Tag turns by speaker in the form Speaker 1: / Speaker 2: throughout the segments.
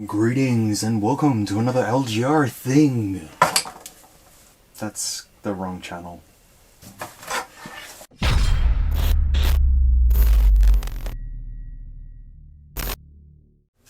Speaker 1: Greetings and welcome to another LGR thing. That's the wrong channel.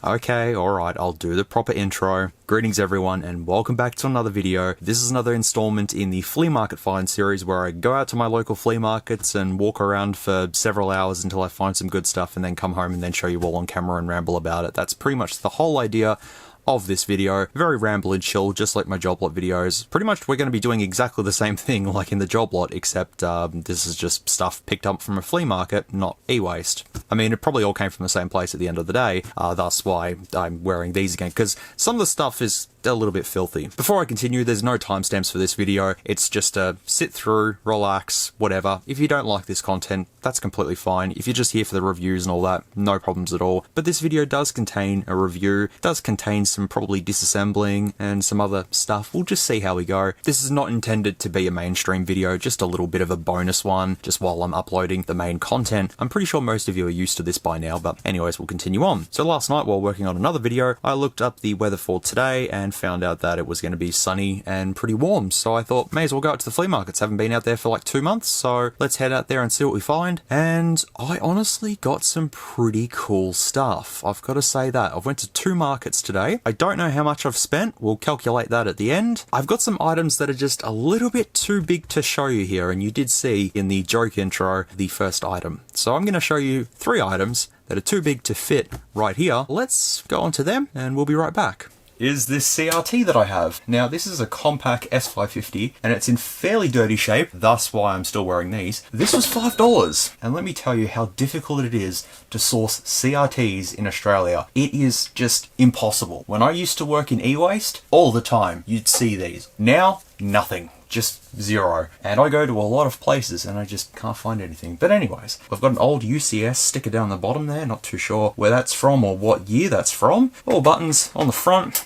Speaker 1: Okay, alright, I'll do the proper intro. Greetings everyone and welcome back to another video. This is another installment in the Flea Market Finds series where I go out to my local flea markets and walk around for several hours until I find some good stuff and then come home and then show you all on camera and ramble about it. That's pretty much the whole idea of this video. Very ramble and chill, just like my job lot videos. Pretty much we're going to be doing exactly the same thing like in the job lot, except this is just stuff picked up from a flea market, not e-waste. I mean, it probably all came from the same place at the end of the day, that's why I'm wearing these again, because some of the stuff is a little bit filthy. Before I continue, there's no timestamps for this video. It's just a sit through, relax, whatever. If you don't like this content, that's completely fine. If you're just here for the reviews and all that, no problems at all. But this video does contain a review, does contain some probably disassembling and some other stuff. We'll just see how we go. This is not intended to be a mainstream video, just a little bit of a bonus one, just while I'm uploading the main content. I'm pretty sure most of you are used to this by now, but anyways, we'll continue on. So last night while working on another video, I looked up the weather for today and found out that it was going to be sunny and pretty warm. So I thought, may as well go out to the flea markets. Haven't been out there for like 2 months, so let's head out there and see what we find. And I honestly got some pretty cool stuff. I've got to say that. I went to 2 markets today. I don't know how much I've spent. We'll calculate that at the end. I've got some items that are just a little bit too big to show you here, and you did see in the joke intro the first item. So I'm going to show you 3 items that are too big to fit right here. Let's go on to them and we'll be right back. Is this CRT that I have. Now this is a Compaq S550 and it's in fairly dirty shape, thus why I'm still wearing these. This was $5 and let me tell you how difficult it is to source CRTs in Australia. It is just impossible. When I used to work in e-waste, all the time you'd see these. Now, nothing. Just zero. And I go to a lot of places and I just can't find anything. But anyways, I've got an old UCS sticker down the bottom there, not too sure where that's from or what year that's from. All buttons on the front.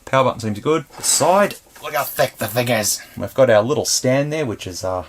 Speaker 1: Power button seems good. The side, look how thick the thing is. We've got our little stand there, which is all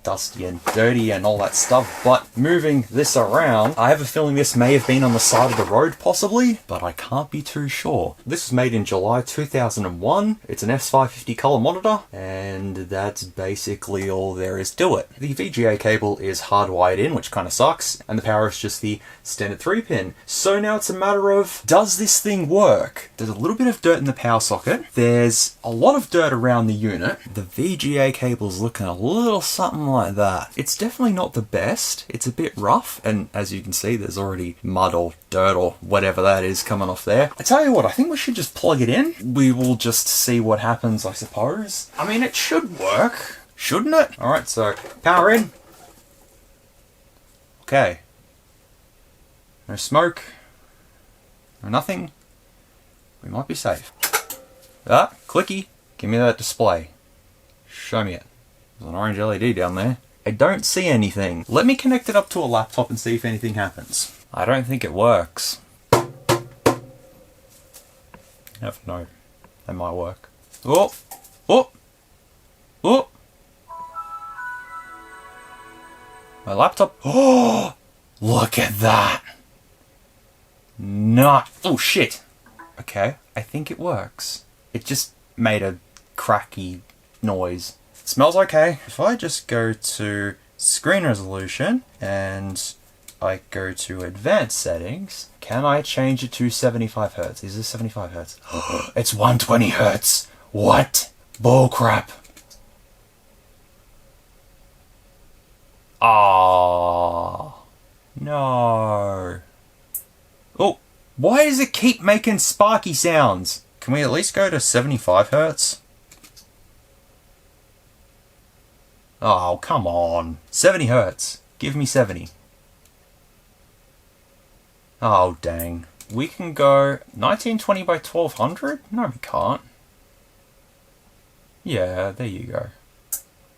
Speaker 1: dusty and dirty and all that stuff, but moving this around, I have a feeling this may have been on the side of the road possibly, but I can't be too sure. This was made in July 2001. It's an S550 color monitor, and that's basically all there is to it. The VGA cable is hardwired in, which kind of sucks, and the power is just the standard 3-pin. So now it's a matter of, does this thing work? There's a little bit of dirt in the power socket. There's a lot of dirt around the unit. The VGA cable's looking a little something like that. It's definitely not the best. It's a bit rough, and as you can see, there's already mud or dirt or whatever that is coming off there. I tell you what, I think we should just plug it in. We will just see what happens, I suppose. I mean, it should work, shouldn't it? Alright, so power in. Okay. No smoke. No nothing. We might be safe. Ah, clicky. Give me that display. Show me it. There's an orange LED down there. I don't see anything. Let me connect it up to a laptop and see if anything happens. I don't think it works. No, that might work. Oh! Oh! Oh! My laptop. Oh! Look at that! Not. Oh shit! Okay, I think it works. It just made a cracky noise. It smells okay. If I just go to screen resolution and I go to advanced settings, can I change it to 75 Hertz? Is this 75 Hertz? It's 120 Hertz. What? Bullcrap. Ah, no. Oh, why does it keep making sparky sounds? Can we at least go to 75 Hertz? Oh, come on. 70 Hertz. Give me 70. Oh, dang. We can go 1920 by 1200? No, we can't. Yeah, there you go.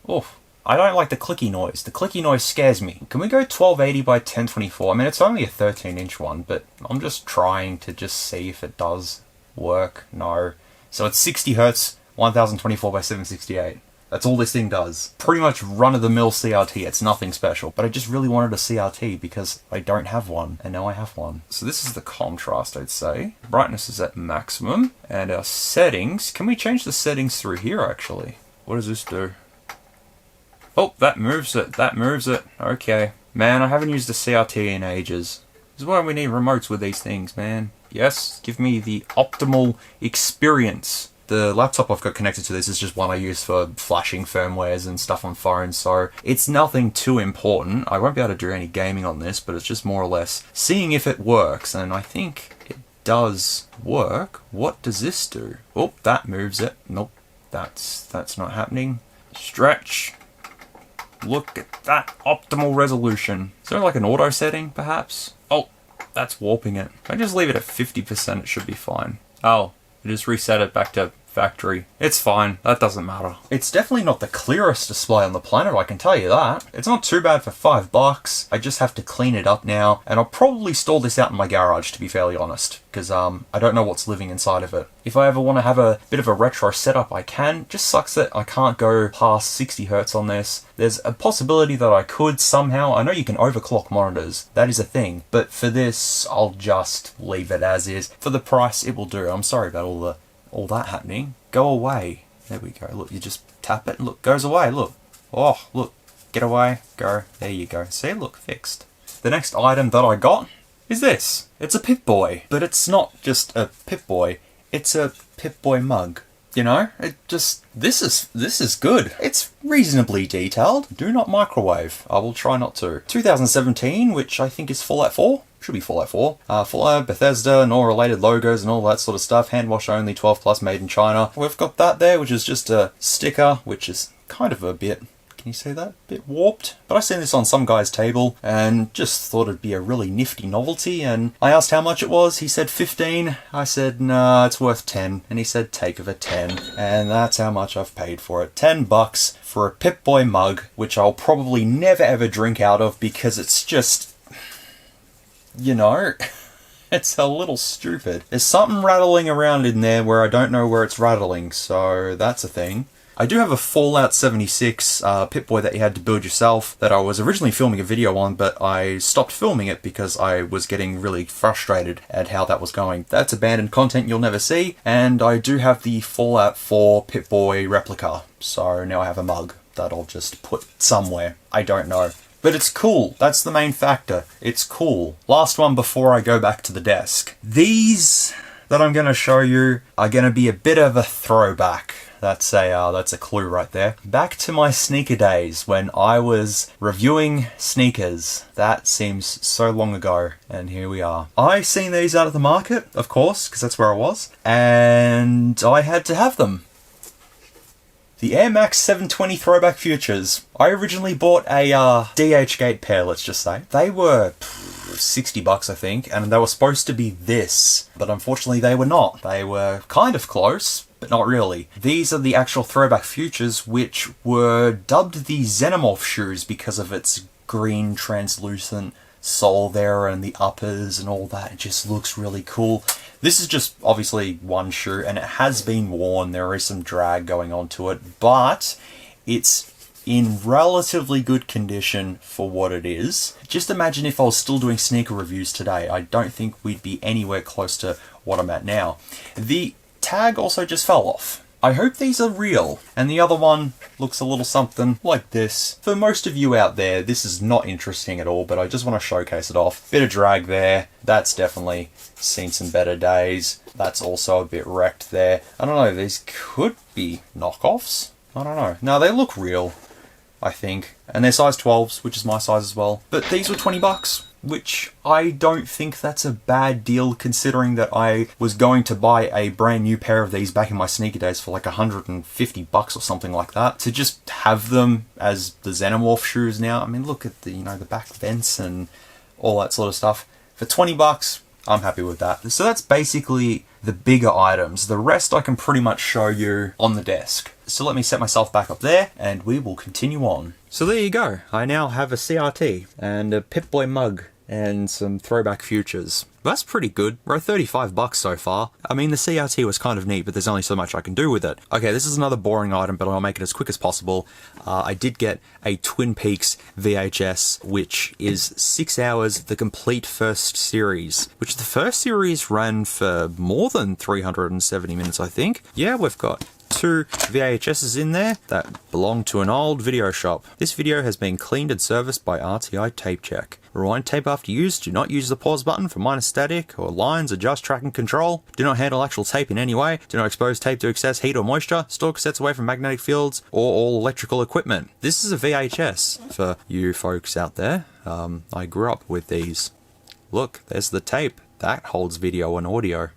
Speaker 1: Oof. I don't like the clicky noise. The clicky noise scares me. Can we go 1280 by 1024? I mean, it's only a 13-inch one, but I'm just trying to just see if it does work. No. So it's 60 Hertz, 1024 by 768. That's all this thing does. Pretty much run-of-the-mill CRT. It's nothing special. But I just really wanted a CRT because I don't have one, and now I have one. So this is the contrast, I'd say. Brightness is at maximum. And our settings, can we change the settings through here, actually? What does this do? Oh, that moves it. That moves it. Okay. Man, I haven't used a CRT in ages. This is why we need remotes with these things, man. Yes, give me the optimal experience. The laptop I've got connected to this is just one I use for flashing firmwares and stuff on phones, so it's nothing too important. I won't be able to do any gaming on this, but it's just more or less seeing if it works, and I think it does work. What does this do? Oh, that moves it. Nope, that's not happening. Stretch. Look at that optimal resolution. Is there like an auto setting, perhaps? Oh, that's warping it. If I just leave it at 50%, it should be fine. Oh, I just reset it back to factory. It's fine. That doesn't matter. It's definitely not the clearest display on the planet, I can tell you that. It's not too bad for $5. I just have to clean it up now, and I'll probably store this out in my garage, to be fairly honest, because I don't know what's living inside of it. If I ever want to have a bit of a retro setup, I can. Just sucks that I can't go past 60 Hertz on this. There's a possibility that I could somehow. I know you can overclock monitors. That is a thing. But for this, I'll just leave it as is. For the price, it will do. I'm sorry about all that happening. Go away. There we go. Look, you just tap it and look, goes away. Look. Oh, look. Get away. Go. There you go. See, look, fixed. The next item that I got is this. It's a Pip-Boy. But it's not just a Pip-Boy. It's a Pip-Boy Mug. You know, this is good. It's reasonably detailed. Do not microwave. I will try not to. 2017, which I think is Fallout 4. Should be Fallout 4. Fallout, Bethesda, and all related logos and all that sort of stuff. Hand wash only, 12 plus, made in China. We've got that there, which is just a sticker, which is kind of a bit, can you say that? A bit warped. But I seen this on some guy's table and just thought it'd be a really nifty novelty, and I asked how much it was. He said 15. I said, nah, it's worth 10. And he said, take of a 10. And that's how much I've paid for it. $10 for a Pip-Boy mug, which I'll probably never ever drink out of because it's just, you know, it's a little stupid. There's something rattling around in there where I don't know where it's rattling, so that's a thing. I do have a Fallout 76 Pip-Boy that you had to build yourself that I was originally filming a video on, but I stopped filming it because I was getting really frustrated at how that was going. That's abandoned content you'll never see, and I do have the Fallout 4 Pip-Boy replica, so now I have a mug that I'll just put somewhere. I don't know. But it's cool. That's the main factor. It's cool. Last one before I go back to the desk. These that I'm going to show you are going to be a bit of a throwback. That's a clue right there. Back to my sneaker days when I was reviewing sneakers. That seems so long ago, and here we are. I seen these out of the market, of course, because that's where I was, and I had to have them. The Airmax 720 Throwback Futures. I originally bought a DH Gate pair, let's just say. They were $60, I think, and they were supposed to be this, but unfortunately they were not. They were kind of close, but not really. These are the actual Throwback Futures, which were dubbed the Xenomorph shoes because of its green translucent sole there and the uppers and all that. It just looks really cool. This is just obviously one shoe, and it has been worn. There is some drag going on to it, but it's in relatively good condition for what it is. Just imagine if I was still doing sneaker reviews today. I don't think we'd be anywhere close to what I'm at now. The tag also just fell off. I hope these are real. And the other one looks a little something like this. For most of you out there, this is not interesting at all, but I just want to showcase it off. Bit of drag there. That's definitely seen some better days. That's also a bit wrecked there. I don't know, these could be knockoffs. I don't know. No, they look real, I think. And they're size 12s, which is my size as well. But these were $20. Which I don't think that's a bad deal considering that I was going to buy a brand new pair of these back in my sneaker days for like $150 or something like that. To just have them as the Xenomorph shoes now, I mean, look at the, you know, the back vents and all that sort of stuff. For $20, I'm happy with that. So that's basically the bigger items. The rest I can pretty much show you on the desk. So let me set myself back up there and we will continue on. So there you go. I now have a CRT and a Pip-Boy mug and some Throwback futures. That's pretty good. We're at 35 bucks so far. I mean, the CRT was kind of neat, but there's only so much I can do with it. Okay, this is another boring item, but I'll make it as quick as possible. I did get a Twin Peaks VHS, which is 6 hours, the complete first series, which the first series ran for more than 370 minutes, I think. Yeah, we've got 2 VHSs in there that belong to an old video shop. This video has been cleaned and serviced by RTI Tape Check. Rewind tape after use. Do not use the pause button for minor static or lines. Adjust tracking control. Do not handle actual tape in any way. Do not expose tape to excess heat or moisture. Store cassettes away from magnetic fields or all electrical equipment. This is a VHS for you folks out there. I grew up with these. Look, there's the tape. That holds video and audio.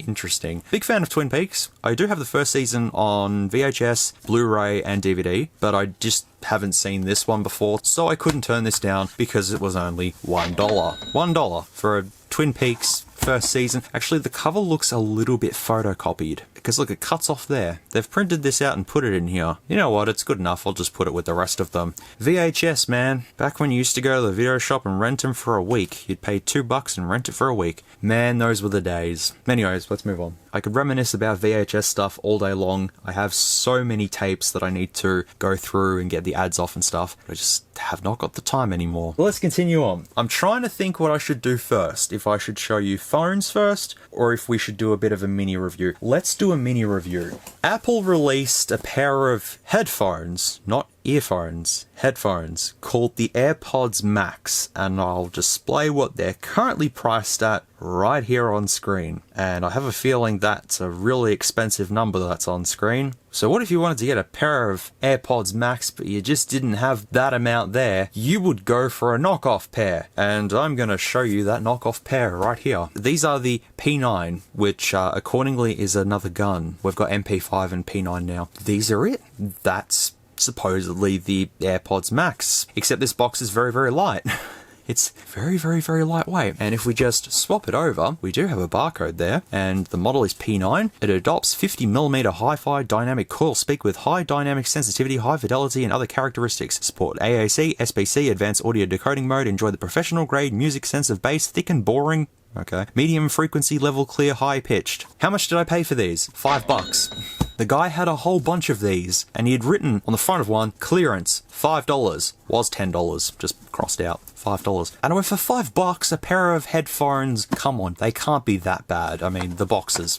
Speaker 1: Interesting. Big fan of Twin Peaks. I do have the first season on VHS, Blu-ray, and DVD, but I just haven't seen this one before, so I couldn't turn this down because it was only $1. $1 for a Twin Peaks first season. Actually, the cover looks a little bit photocopied, because look, it cuts off there. They've printed this out and put it in here. You know what, it's good enough, I'll just put it with the rest of them. VHS, man. Back when you used to go to the video shop and rent them for a week. You'd pay $2 and rent it for a week. Man, those were the days. Anyways, let's move on. I could reminisce about VHS stuff all day long. I have so many tapes that I need to go through and get the ads off and stuff. I just have not got the time anymore. Well, let's continue on. I'm trying to think what I should do first. If I should show you phones first, or if we should do a bit of a mini review. Let's do a mini review. Apple released a pair of headphones, not earphones, headphones, called the Airpods Max, and I'll display what they're currently priced at right here on screen. And I have a feeling that's a really expensive number that's on screen. So what if you wanted to get a pair of Airpods Max, but you just didn't have that amount there? You would go for a knockoff pair, and I'm going to show you that knockoff pair right here. These are the P9, which accordingly is another gun. We've got MP5 and P9 now. These are it. That's supposedly the Airpods Max, except this box is very, very light. It's very, very, very lightweight. And if we just swap it over, we do have a barcode there, and the model is P9. It adopts 50mm hi-fi dynamic coil speak with high dynamic sensitivity, high fidelity, and other characteristics. Support AAC, SBC, advanced audio decoding mode. Enjoy the professional grade music sense of bass, thick and boring. Okay. Medium frequency, level clear, high pitched. How much did I pay for these? $5. The guy had a whole bunch of these, and he had written on the front of one, clearance, $5. Was $10, just crossed out. $5. And I went for $5, a pair of headphones. Come on, they can't be that bad. I mean, the boxes.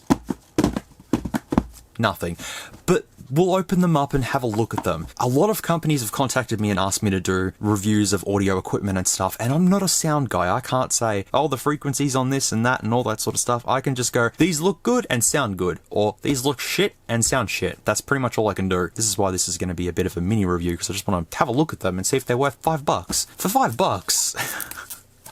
Speaker 1: Nothing. But we'll open them up and have a look at them. A lot of companies have contacted me and asked me to do reviews of audio equipment and stuff, and I'm not a sound guy. I can't say, oh, the frequencies on this and that and all that sort of stuff. I can just go, these look good and sound good, or these look shit and sound shit. That's pretty much all I can do. This is why this is going to be a bit of a mini review, because I just want to have a look at them and see if they're worth $5. For $5!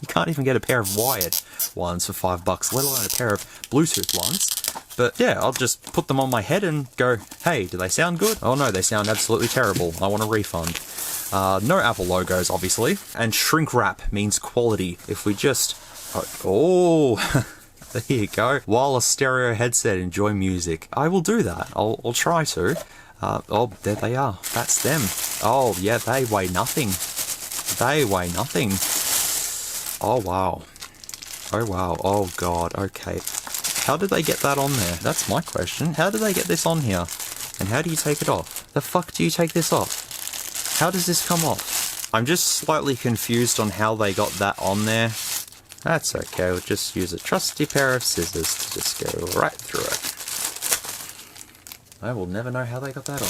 Speaker 1: You can't even get a pair of wired ones for $5, let alone a pair of Bluetooth ones. But yeah, I'll just put them on my head and go, hey, do they sound good? Oh no, they sound absolutely terrible. I want a refund. No Apple logos, obviously. And shrink wrap means quality. If we just... Oh, there you go. Wireless stereo headset, enjoy music. I will do that. I'll try to. Oh, there they are. That's them. Oh, yeah, they weigh nothing. They weigh nothing. Oh, wow. Oh, wow. Oh, God. Okay. How did they get that on there? That's my question. How did they get this on here? And how do you take it off? The fuck do you take this off? How does this come off? I'm just slightly confused on how they got that on there. That's okay. We'll just use a trusty pair of scissors to just go right through it. I will never know how they got that on.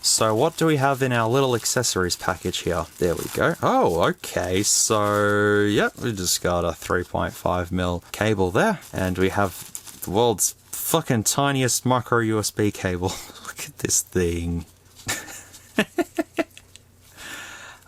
Speaker 1: So what do we have in our little accessories package here? There we go. Oh, okay. So, yep, we just got a 3.5mm cable there. And we have the world's fucking tiniest micro USB cable. Look at this thing.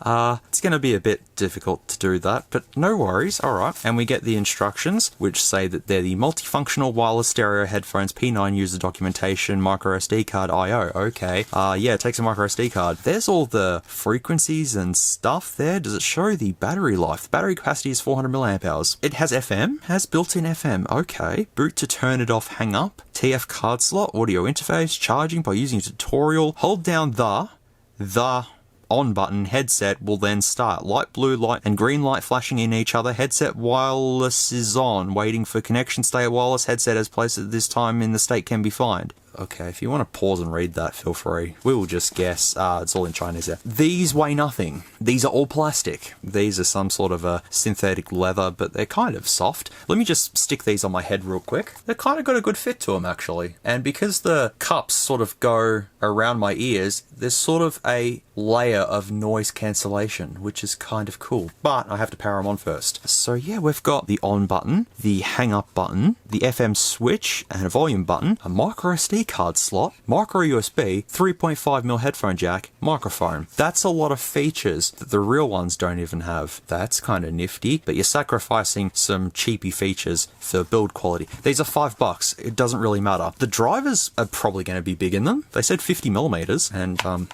Speaker 1: It's going to be a bit difficult to do that, but no worries, alright. And we get the instructions, which say that they're the multifunctional wireless stereo headphones, P9 user documentation, micro SD card I/O. Okay, yeah, it takes a micro SD card. There's all the frequencies and stuff there. Does it show the battery life? The battery capacity is 400 milliamp hours. It has FM, has built-in FM. Okay, boot to turn it off, hang up. TF card slot, audio interface, charging by using a tutorial. Hold down the on button, headset will then start. Light blue light and green light flashing in each other. Headset wireless is on. Waiting for connection. Stay wireless. Headset as placed at this time in the state can be found. Okay, if you want to pause and read that, feel free. We will just guess. It's all in Chinese there. These weigh nothing. These are all plastic. These are some sort of a synthetic leather, but they're kind of soft. Let me just stick these on my head real quick. They've kind of got a good fit to them, actually. And because the cups sort of go around my ears, there's sort of a layer of noise cancellation, which is kind of cool. But I have to power them on first. So yeah, we've got the on button, the hang up button, the FM switch, and a volume button, a micro SD card slot, micro USB, 3.5mm headphone jack, microphone. That's a lot of features that the real ones don't even have. That's kind of nifty, but you're sacrificing some cheapy features for build quality. These are $5. It doesn't really matter. The drivers are probably going to be big in them. They said 50mm, and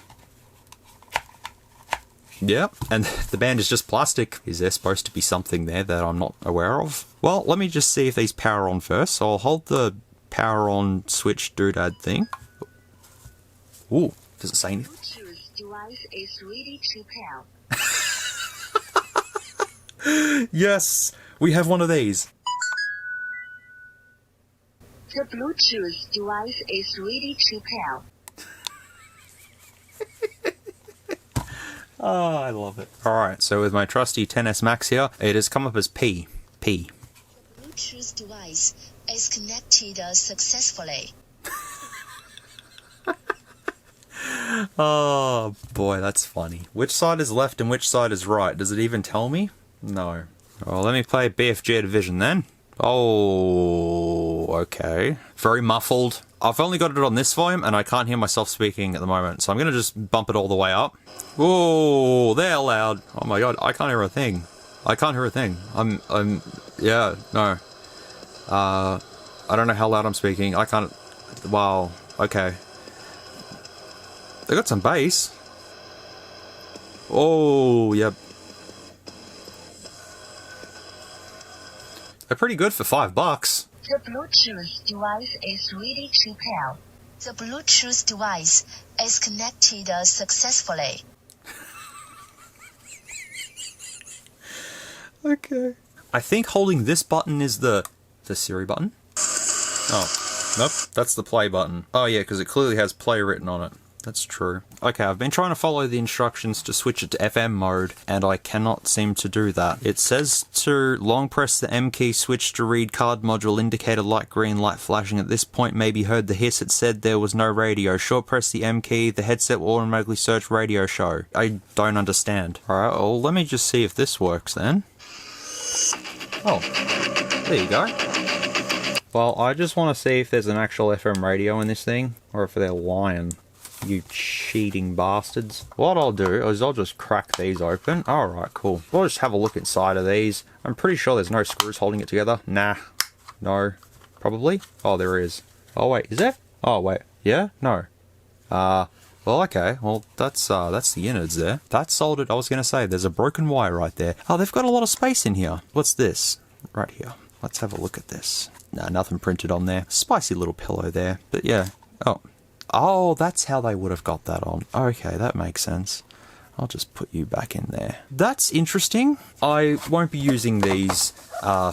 Speaker 1: yeah, and the band is just plastic. Is there supposed to be something there that I'm not aware of? Well, let me just see if these power on first. So I'll hold the power on switch doodad thing. Ooh, does it say anything?
Speaker 2: Bluetooth device is ready to pair.
Speaker 1: Yes, we have one of these.
Speaker 2: The Bluetooth device is ready to pair.
Speaker 1: Oh, I love it. Alright, so with my trusty XS Max here, it has come up as P. P.
Speaker 2: The Bluetooth device is connected successfully.
Speaker 1: Oh, boy, that's funny. Which side is left and which side is right? Does it even tell me? No. Well, let me play BFG Division then. Oh, okay. Very muffled. I've only got it on this volume and I can't hear myself speaking at the moment, so I'm going to just bump it all the way up. Oh, they're loud. Oh my god, I can't hear a thing. I can't hear a thing. Yeah, no. I don't know how loud I'm speaking. I can't. Wow, okay. They got some bass. Oh, yep. They're pretty good for $5.
Speaker 2: The Bluetooth device is ready to pair. The Bluetooth device is connected successfully.
Speaker 1: Okay. I think holding this button is the Siri button. Oh, nope, that's the play button. Oh yeah, because it clearly has play written on it. That's true. Okay, I've been trying to follow the instructions to switch it to FM mode, and I cannot seem to do that. It says to long press the M key, switch to read card module, indicator light green, light flashing. At this point, maybe heard the hiss. It said there was no radio. Short press the M key, the headset will automatically search radio show. I don't understand. Alright, well, let me just see if this works then. Oh, there you go. Well, I just want to see if there's an actual FM radio in this thing, or if they're lying. You cheating bastards. What I'll do is I'll just crack these open. Alright, cool. We'll just have a look inside of these. I'm pretty sure there's no screws holding it together. Nah. No. Probably? Oh, there is. Oh, wait. Is there? Oh, wait. Yeah? No. Well, okay. Well, that's the innards there. That's soldered. I was going to say, there's a broken wire right there. Oh, they've got a lot of space in here. What's this? Right here. Let's have a look at this. Nah, nothing printed on there. Spicy little pillow there. But yeah. Oh, that's how they would have got that on. Okay, that makes sense. I'll just put you back in there. That's interesting. I won't be using these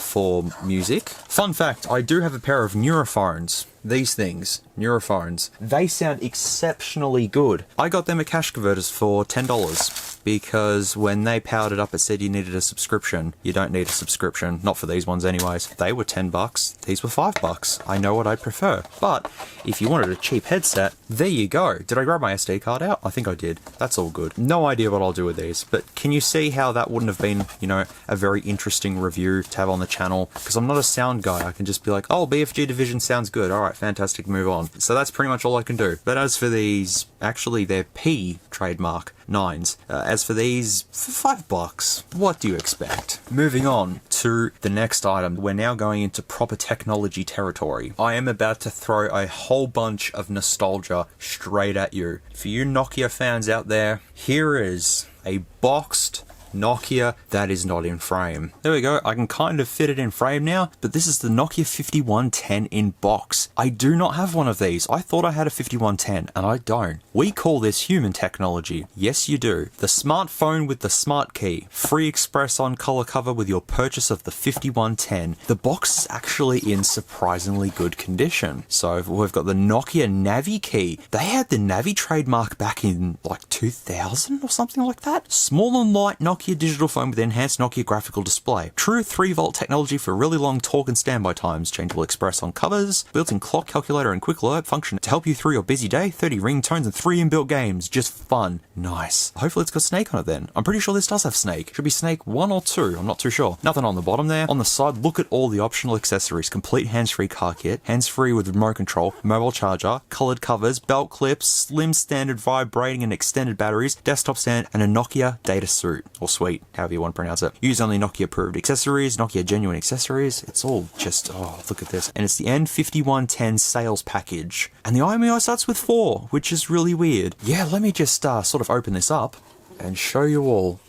Speaker 1: for music. Fun fact, I do have a pair of Neurophones. These things, Neurophones. They sound exceptionally good. I got them at Cash Converters for $10 because when they powered it up, it said you needed a subscription. You don't need a subscription, not for these ones anyways. They were $10, these were $5. I know what I prefer. But if you wanted a cheap headset, there you go. Did I grab my SD card out? I think I did. That's all good. No idea what I'll do with these, but can you see how that wouldn't have been, you know, a very interesting review to have on the channel? Because I'm not a sound guy. I can just be like, oh, BFG Division sounds good. All right, fantastic, move on. So that's pretty much all I can do. But as for these, actually they're P trademark 9s. As for these, for $5, what do you expect? Moving on to the next item, we're now going into proper technology territory. I am about to throw a whole bunch of nostalgia straight at you. For you Nokia fans out there, here is a boxed Nokia that is not in frame. There we go, I can kind of fit it in frame now, but this is the Nokia 5110 in box. I do not have one of these. I thought I had a 5110 and I don't. We call this human technology. Yes you do. The smartphone with the smart key. Free express on color cover with your purchase of the 5110. The box is actually in surprisingly good condition. So we've got the Nokia Navi key. They had the Navi trademark back in like 2000 or something like that. Small and light Nokia digital phone with enhanced Nokia graphical display. True 3-volt technology for really long talk and standby times. Changeable express on covers. Built-in clock, calculator and quick alert function to help you through your busy day. 30 ringtones and 3 inbuilt games. Just fun. Nice. Hopefully it's got Snake on it then. I'm pretty sure this does have Snake. Should be Snake 1 or 2. I'm not too sure. Nothing on the bottom there. On the side, look at all the optional accessories. Complete hands-free car kit. Hands-free with remote control. Mobile charger. Colored covers. Belt clips. Slim standard vibrating and extended batteries. Desktop stand and a Nokia data suite. Or suite. However you want to pronounce it. Use only Nokia approved accessories. Nokia genuine accessories. It's all just, oh, look at this. And it's the N5110 sales package. And the IMEI starts with 4, which is really weird. Yeah, let me just sort of open this up and show you all.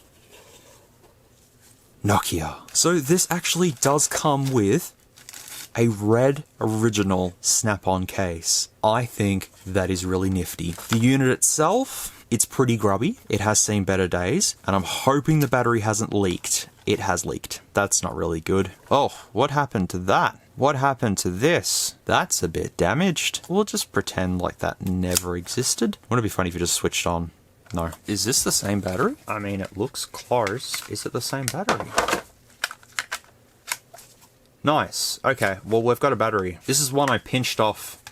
Speaker 1: Nokia. So this actually does come with a red original snap-on case. I think that is really nifty. The unit itself, it's pretty grubby. It has seen better days, and I'm hoping the battery hasn't leaked. It has leaked. That's not really good. Oh, what happened to that? What happened to this? That's a bit damaged. We'll just pretend like that never existed. Wouldn't it be funny if you just switched on? No. Is this the same battery? I mean, it looks close. Is it the same battery? Nice. Okay, well, we've got a battery. This is one I pinched off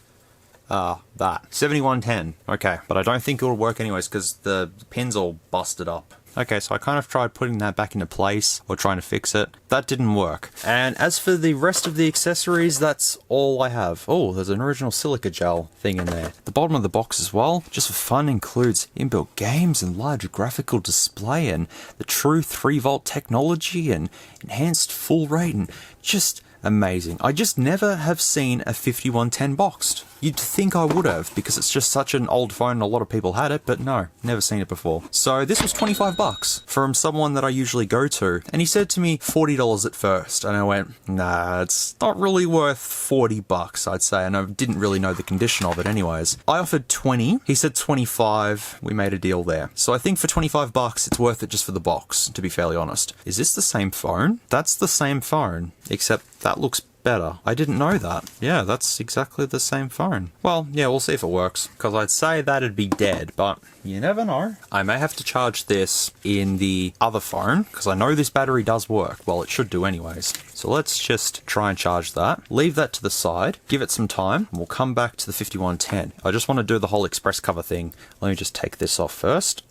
Speaker 1: that. 7110. Okay, but I don't think it'll work anyways because the pin's all busted up. Okay, so I kind of tried putting that back into place or trying to fix it. That didn't work. And as for the rest of the accessories, that's all I have. Oh, there's an original silica gel thing in there. The bottom of the box as well, just for fun, includes inbuilt games and large graphical display and the true 3-volt technology and enhanced full rate and just amazing. I just never have seen a 5110 boxed. You'd think I would have, because it's just such an old phone and a lot of people had it, but no, never seen it before. So this was 25 bucks from someone that I usually go to, and he said to me $40 at first, and I went, nah, it's not really worth 40 bucks, I'd say, and I didn't really know the condition of it anyways. I offered 20, he said 25, we made a deal there. So I think for 25 bucks, it's worth it just for the box, to be fairly honest. Is this the same phone? That's the same phone, except that looks better. I didn't know that. Yeah, that's exactly the same phone. Well, yeah, we'll see if it works, because I'd say that'd be dead, but you never know. I may have to charge this in the other phone, because I know this battery does work. Well, it should do anyways. So let's just try and charge that. Leave that to the side. Give it some time. And we'll come back to the 5110. I just want to do the whole express cover thing. Let me just take this off first.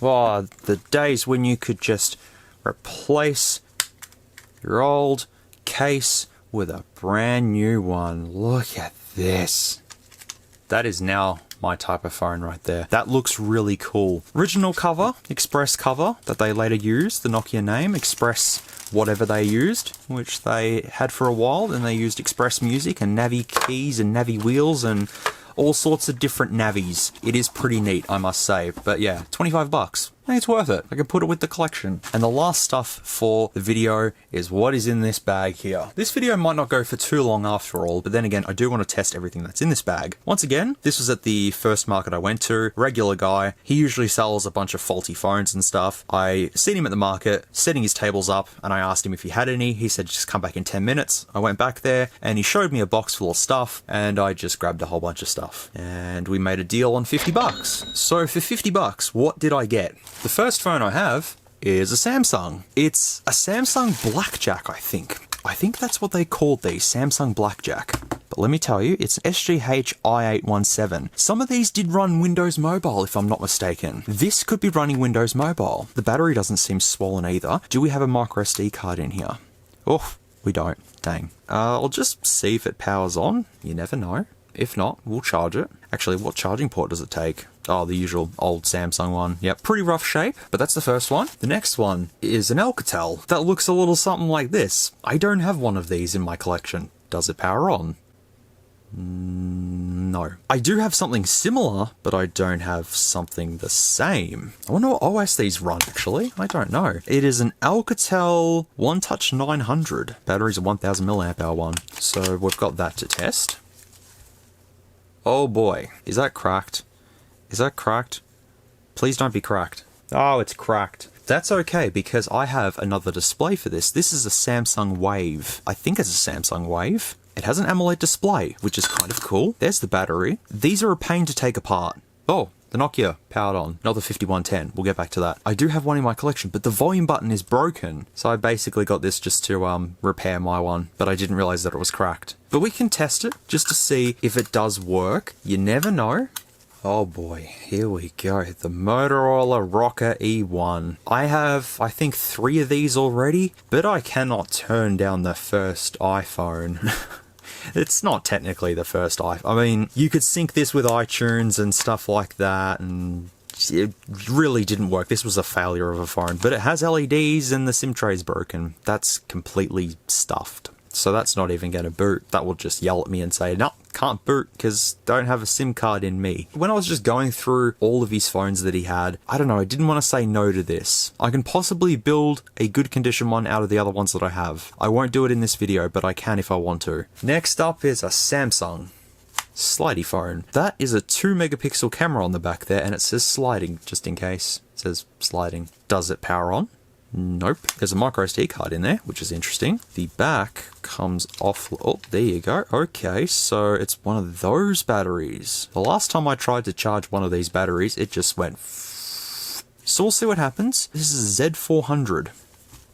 Speaker 1: Oh, the days when you could just replace your old case with a brand new one. Look at this. That is now my type of phone right there. That looks really cool. Original cover, Express cover, that they later used, the Nokia name, Express whatever they used, which they had for a while. Then they used Express Music and Navi keys and Navi wheels and all sorts of different Navis. It is pretty neat, I must say. But yeah, 25 bucks. I think it's worth it. I can put it with the collection. And the last stuff for the video is what is in this bag here. This video might not go for too long after all, but then again, I do want to test everything that's in this bag. Once again, this was at the first market I went to. Regular guy. He usually sells a bunch of faulty phones and stuff. I seen him at the market, setting his tables up, and I asked him if he had any. He said, just come back in 10 minutes. I went back there, and he showed me a box full of stuff, and I just grabbed a whole bunch of stuff. And we made a deal on 50 bucks. So for 50 bucks, what did I get? The first phone I have is a Samsung. It's a Samsung Blackjack, I think. I think that's what they called these, Samsung Blackjack. But let me tell you, it's an SGH i817. Some of these did run Windows Mobile, if I'm not mistaken. This could be running Windows Mobile. The battery doesn't seem swollen either. Do we have a micro SD card in here? Oh, we don't. Dang. I'll just see if it powers on. You never know. If not, we'll charge it. Actually, what charging port does it take? Oh, the usual old Samsung one. Yep, pretty rough shape, but that's the first one. The next one is an Alcatel that looks a little something like this. I don't have one of these in my collection. Does it power on? No. I do have something similar, but I don't have something the same. I wonder what OS these run, actually. I don't know. It is an Alcatel One Touch 900. Battery's a 1000 milliamp hour one. So we've got that to test. Oh boy. Is that cracked? Is that cracked? Please don't be cracked. Oh, it's cracked. That's okay, because I have another display for this. This is a Samsung Wave. I think it's a Samsung Wave. It has an AMOLED display, which is kind of cool. There's the battery. These are a pain to take apart. Oh, the Nokia powered on. Not the 5110. We'll get back to that. I do have one in my collection, but the volume button is broken. So I basically got this just to repair my one, but I didn't realize that it was cracked. But we can test it just to see if it does work. You never know. Oh boy, here we go. The Motorola Rocker E1. I have, I think, 3 of these already, but I cannot turn down the first iPhone. It's not technically the first iPhone. I mean, you could sync this with iTunes and stuff like that, and it really didn't work. This was a failure of a phone, but it has LEDs and the SIM tray's broken. That's completely stuffed. So that's not even going to boot. That will just yell at me and say, no, can't boot because don't have a SIM card in me. When I was just going through all of his phones that he had, I don't know, I didn't want to say no to this. I can possibly build a good condition one out of the other ones that I have. I won't do it in this video, but I can if I want to. Next up is a Samsung slidey phone. That is a 2 megapixel camera on the back there, and it says sliding, just in case. It says sliding. Does it power on? Nope. There's a micro SD card in there, which is interesting. The back comes off. Oh, there you go. Okay, so it's one of those batteries. The last time I tried to charge one of these batteries, it just went. So we'll see what happens. This is a Z400.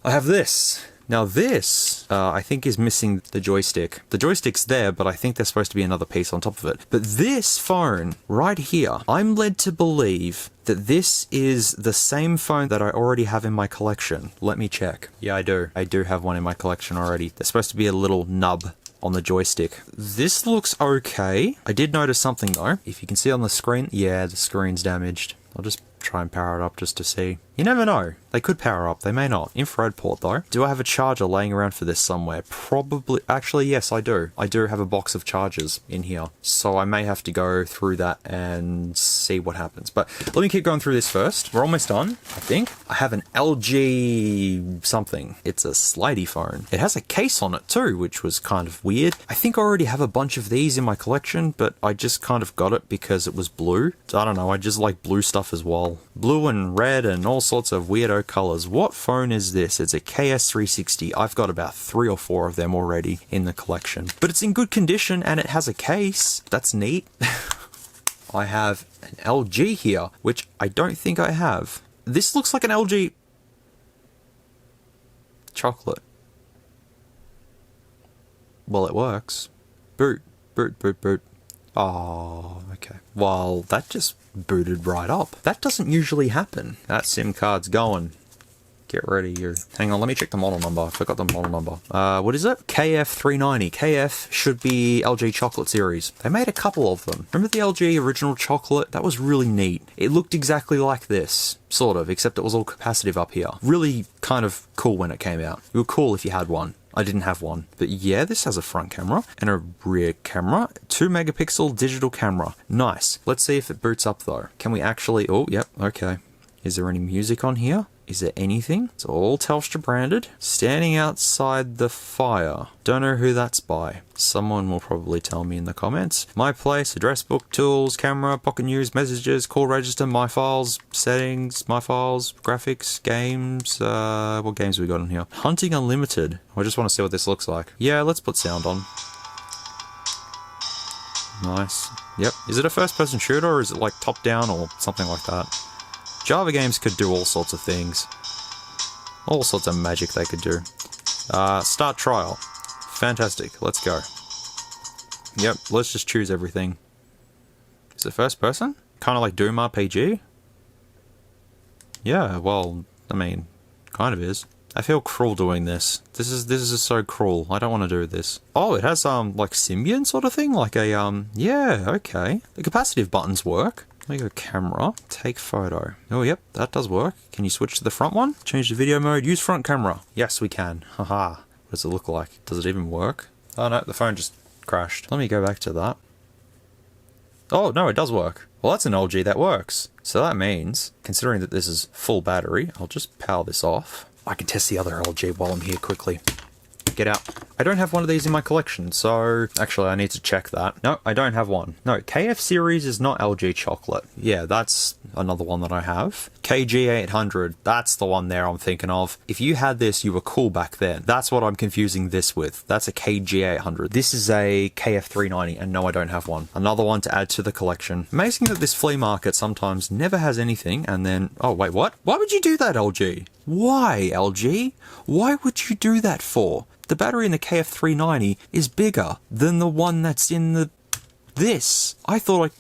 Speaker 1: I have this. Now this, I think, is missing the joystick. The joystick's there, but I think there's supposed to be another piece on top of it. But this phone right here, I'm led to believe that this is the same phone that I already have in my collection. Let me check. Yeah, I do. I do have one in my collection already. There's supposed to be a little nub on the joystick. This looks okay. I did notice something though. If you can see on the screen, yeah, the screen's damaged. I'll just try and power it up just to see. You never know. They could power up, they may not. Infrared port though. Do I have a charger laying around for this somewhere? Probably. Actually, yes, I do. I do have a box of chargers in here. So I may have to go through that and see what happens. But let me keep going through this first. We're almost done, I think. I have an LG something. It's a slidey phone. It has a case on it too, which was kind of weird. I think I already have a bunch of these in my collection, but I just kind of got it because it was blue. So I don't know, I just like blue stuff as well. Blue and red and all sorts of weirdo colors. What phone is this? It's a KS360. I've got about 3 or 4 of them already in the collection. But it's in good condition and it has a case. That's neat. I have an LG here, which I don't think I have. This looks like an LG chocolate. Well, it works. Boot, boot, boot, boot. Oh, okay. Well, that just booted right up. That doesn't usually happen. That SIM card's going. Get ready. Hang on, let me check the model number. I forgot the model number. What is it? KF390. KF should be LG Chocolate series. They made a couple of them. Remember the LG original chocolate? That was really neat. It looked exactly like this. Sort of, except it was all capacitive up here. Really kind of cool when it came out. It was cool if you had one. I didn't have one. But yeah, this has a front camera and a rear camera. 2 megapixel digital camera. Nice. Let's see if it boots up though. Can we actually... Oh, yep, okay. Is there any music on here? Is there anything? It's all Telstra branded. Standing outside the fire. Don't know who that's by. Someone will probably tell me in the comments. My place, address book, tools, camera, pocket news, messages, call register, my files, settings, my files, graphics, games. What games have we got in here? Hunting Unlimited. I just want to see what this looks like. Yeah, let's put sound on. Nice. Yep. Is it a first person shooter or is it like top down or something like that? Java games could do all sorts of things. All sorts of magic they could do. Start trial. Fantastic. Let's go. Yep, let's just choose everything. Is it first person? Kind of like Doom RPG? Yeah, well, I mean, kind of is. I feel cruel doing this. This is so cruel. I don't want to do this. Oh, it has like Symbian sort of thing? Like a yeah, okay. The capacitive buttons work. Make a camera, take photo. Oh, yep, that does work. Can you switch to the front one? Change the video mode, use front camera. Yes, we can. Haha. What does it look like? Does it even work? Oh no, the phone just crashed. Let me go back to that. Oh, no, it does work. Well, that's an LG that works. So that means, considering that this is full battery, I'll just power this off. I can test the other LG while I'm here quickly. Get out. I don't have one of these in my collection, so actually I need to check that. No, I don't have one. No, KF series is not LG chocolate. Yeah, that's another one that I have. KG800, that's the one there I'm thinking of. If you had this, you were cool back then. That's what I'm confusing this with. That's a KG800. This is a KF390, and no, I don't have one. Another one to add to the collection. Amazing that this flea market sometimes never has anything, and then, oh wait, what? Why would you do that, LG? Why, LG? Why would you do that for? The battery in the KF390 is bigger than the one that's in this. I thought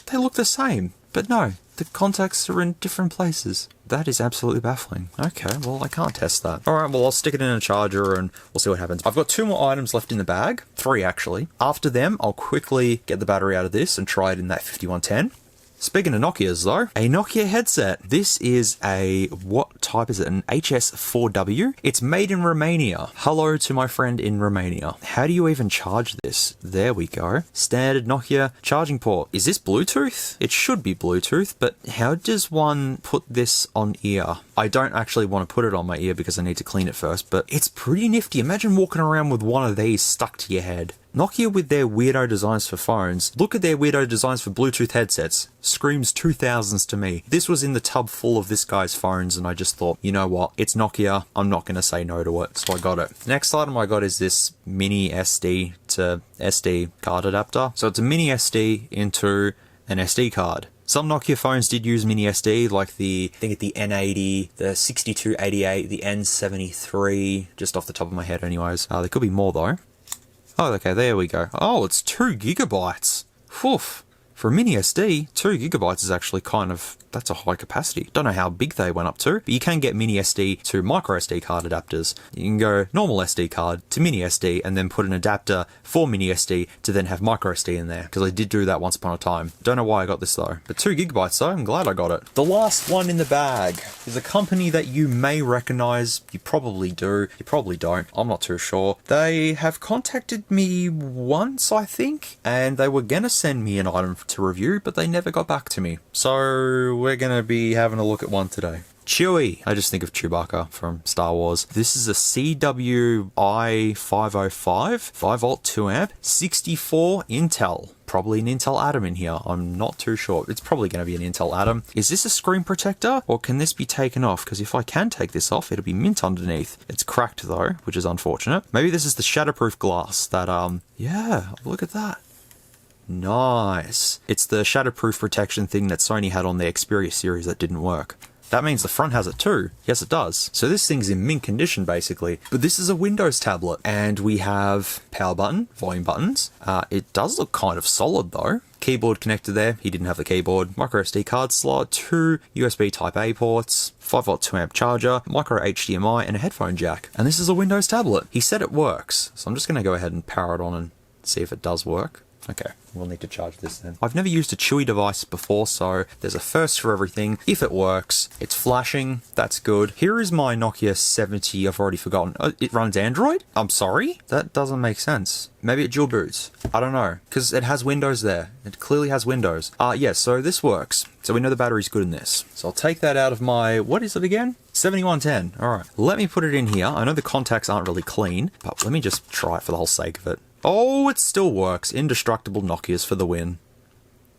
Speaker 1: they look the same, but no, the contacts are in different places. That is absolutely baffling. Okay, well, I can't test that. All right, well, I'll stick it in a charger and we'll see what happens. I've got 2 more items left in the bag. 3, actually. After them, I'll quickly get the battery out of this and try it in that 5110. Speaking of Nokias though, a Nokia headset. This is a, what type is it? An HS4W? It's made in Romania. Hello to my friend in Romania. How do you even charge this? There we go. Standard Nokia charging port. Is this Bluetooth? It should be Bluetooth, but how does one put this on ear? I don't actually want to put it on my ear because I need to clean it first, but it's pretty nifty. Imagine walking around with one of these stuck to your head. Nokia with their weirdo designs for phones, look at their weirdo designs for Bluetooth headsets. Screams 2000s to me. This was in the tub full of this guy's phones and I just thought, you know what, it's Nokia, I'm not going to say no to it, so I got it. Next item I got is this mini SD to SD card adapter. So it's a mini SD into an SD card. Some Nokia phones did use mini SD, like the N80, the 6288, the N73, just off the top of my head anyways. There could be more though. Oh, okay, there we go. Oh, it's 2 gigabytes. Woof. For a mini SD, 2 gigabytes is actually kind of, that's a high capacity. Don't know how big they went up to, but you can get mini SD to micro SD card adapters. You can go normal SD card to mini SD and then put an adapter for mini SD to then have micro SD in there, because I did do that once upon a time. Don't know why I got this though, but 2 gigabytes though, I'm glad I got it. The last one in the bag is a company that you may recognize. You probably do, you probably don't, I'm not too sure. They have contacted me once, I think, and they were gonna send me an item to review, but they never got back to me. So we're gonna be having a look at one today. Chewie. I just think of Chewbacca from Star Wars. This is a CWI 505, 5 volt 2 amp, 64 Intel. Probably an Intel Atom in here. I'm not too sure. It's probably going to be an Intel Atom. Is this a screen protector or can this be taken off? Because if I can take this off, it'll be mint underneath. It's cracked though, which is unfortunate. Maybe this is the shatterproof glass that, yeah, look at that. Nice. It's the shatterproof protection thing that Sony had on their Xperia series that didn't work. That means the front has it too. Yes, it does. So this thing's in mint condition basically. But this is a Windows tablet and we have power button, volume buttons. It does look kind of solid though. Keyboard connector there. He didn't have the keyboard. Micro SD card slot, 2 USB Type A ports, 5 volt 2 amp charger, micro HDMI and a headphone jack. And this is a Windows tablet. He said it works. So I'm just going to go ahead and power it on and see if it does work. Okay, we'll need to charge this then. I've never used a Chewie device before, so there's a first for everything. If it works, it's flashing, that's good. Here is my Nokia 70, I've already forgotten. It runs Android? I'm sorry? That doesn't make sense. Maybe it dual boots. I don't know, because it has Windows there. It clearly has Windows. Yeah, so this works. So we know the battery's good in this. So I'll take that out of my, what is it again? 7110, all right. Let me put it in here. I know the contacts aren't really clean, but let me just try it for the whole sake of it. Oh, it still works. Indestructible Nokias for the win.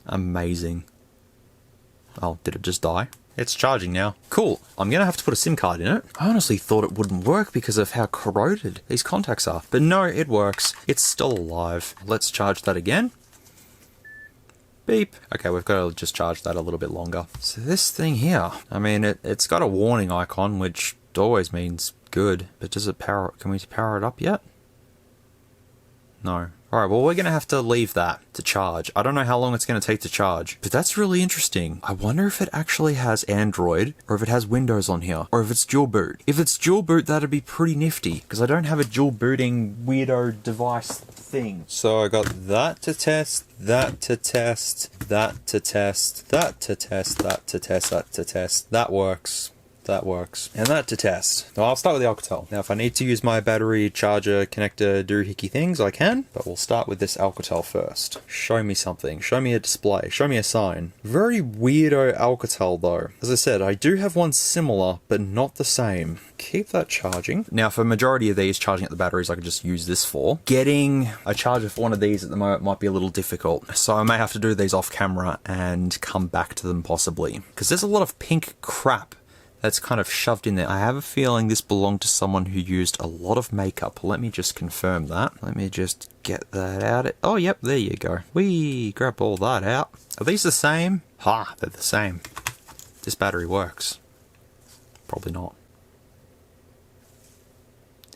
Speaker 1: Amazing. Oh, did it just die? It's charging now. Cool. I'm going to have to put a SIM card in it. I honestly thought it wouldn't work because of how corroded these contacts are. But no, it works. It's still alive. Let's charge that again. Beep. Okay, we've got to just charge that a little bit longer. So this thing here, I mean, it's got a warning icon, which always means good. But does it power? Can we power it up yet? No. Alright, well we're going to have to leave that to charge. I don't know how long it's going to take to charge, but that's really interesting. I wonder if it actually has Android, or if it has Windows on here, or if it's dual boot. If it's dual boot, that'd be pretty nifty, because I don't have a dual booting weirdo device thing. So I got that to test, that to test, that to test, that to test, that to test, that to test. That works. that works. And that to test. Now I'll start with the Alcatel. Now if I need to use my battery, charger, connector, doohickey things, I can, but we'll start with this Alcatel first. Show me something. Show me a display. Show me a sign. Very weirdo Alcatel though. As I said, I do have one similar, but not the same. Keep that charging. Now for a majority of these, charging at the batteries I could just use this for. Getting a charger for one of these at the moment might be a little difficult, so I may have to do these off camera and come back to them possibly. Because there's a lot of pink crap that's kind of shoved in there. I have a feeling this belonged to someone who used a lot of makeup. Let me just confirm that. Let me just get that out. Oh, yep, there you go. We grab all that out. Are these the same? Ha, they're the same. This battery works. Probably not.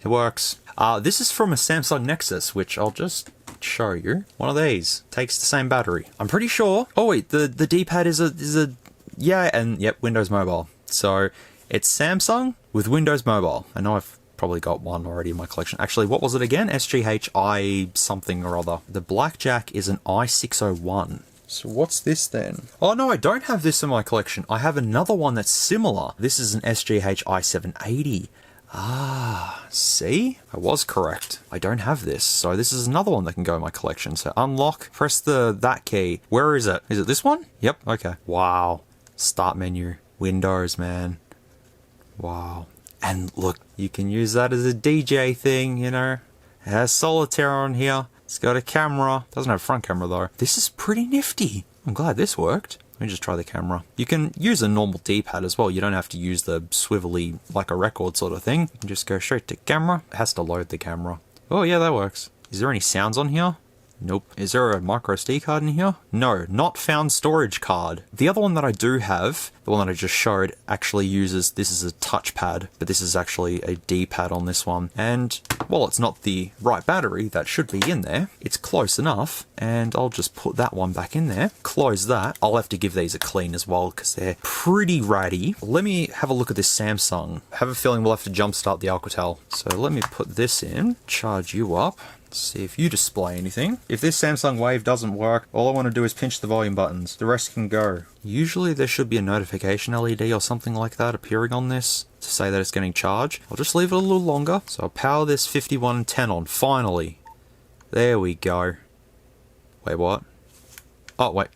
Speaker 1: It works. This is from a Samsung Nexus, which I'll just show you. One of these takes the same battery. I'm pretty sure. Oh wait, the D-pad is a yeah, and yep, Windows Mobile. So it's Samsung with Windows Mobile. I know I've probably got one already in my collection. Actually, what was it again? SGH I something or other. The Blackjack is an i601. So what's this then? Oh no, I don't have this in my collection. I have another one that's similar. This is an SGH i780. Ah, see? I was correct. I don't have this, so this is another one that can go in my collection. So unlock, press that key. Where is it? Is it this one? Yep, okay. Wow. Start menu. Windows, man. Wow. And look, you can use that as a DJ thing, you know. It has solitaire on here. It's got a camera. Doesn't have a front camera though. This is pretty nifty. I'm glad this worked. Let me just try the camera. You can use a normal D-pad as well. You don't have to use the swivelly, like a record sort of thing. You can just go straight to camera. It has to load the camera. Oh yeah, that works. Is there any sounds on here? Nope. Is there a micro SD card in here? No, not found storage card. The other one that I do have, the one that I just showed, actually uses, this is a touchpad, but this is actually a D-pad on this one. And while it's not the right battery that should be in there, it's close enough, and I'll just put that one back in there. Close that. I'll have to give these a clean as well because they're pretty ratty. Let me have a look at this Samsung. I have a feeling we'll have to jumpstart the Alcatel. So let me put this in, charge you up. See if you display anything. If this Samsung Wave doesn't work, all I want to do is pinch the volume buttons. The rest can go. Usually there should be a notification LED or something like that appearing on this to say that it's getting charged. I'll just leave it a little longer. So I'll power this 5110 on, finally. There we go. Wait, what? Oh, wait.